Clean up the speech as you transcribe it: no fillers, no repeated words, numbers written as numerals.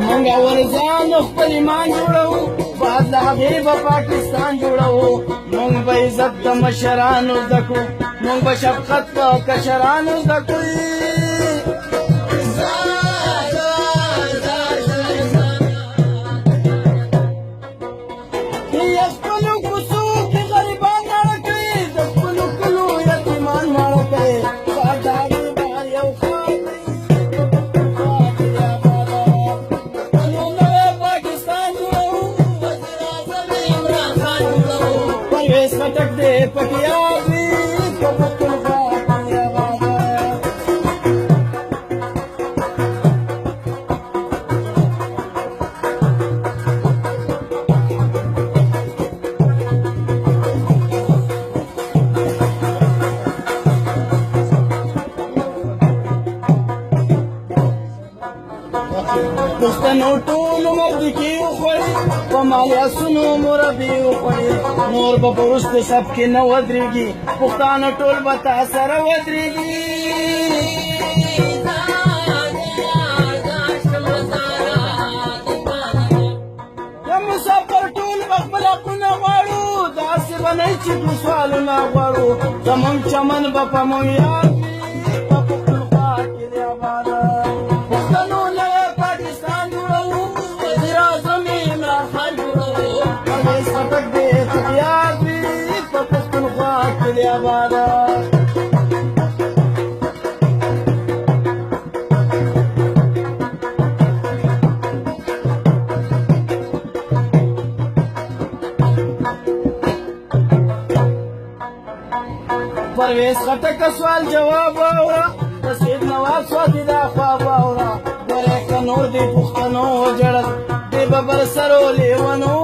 منګه ورځانو خپل ایمان جوړو بعد د هغې به پاکستان جوړو مونږ به عزت د مشرانو زده کړو مونږ به شفقت د کشرانو زده کړو خپلو کوڅو کې غریبان ماړه کړي د خپلو کلو یتیمان ماړه کړي بعد د هغې به یو ښار خټک دې پټیاب وي په پښتونخوا کې آباد پښتنو ټول عمر د کې وخوړي په مالیاسونو مربي وخوړي نور به په وروستو صف کې نه ودرېږي پښتانه ټول به تا سره ودرېږي د مسافر ټول به خپل حقونه غواړو داسې به نه چې دوه سوالونه غواړو زموږ چمن به په مونږ یاد وي په پښتونخوا کې د آباده پښتنو نوی پاکستان جوړوو وزیر اعظم عمران خان جوړوو پرویز خټک دې پکې یاد وي په پښتونخوا کې د آباده پرویز خټک سوال جواب واوره د سید نواب سواتي دا خواب واوره ګورې که نور دې پښتنو وژړل دې به بر سرو لیونو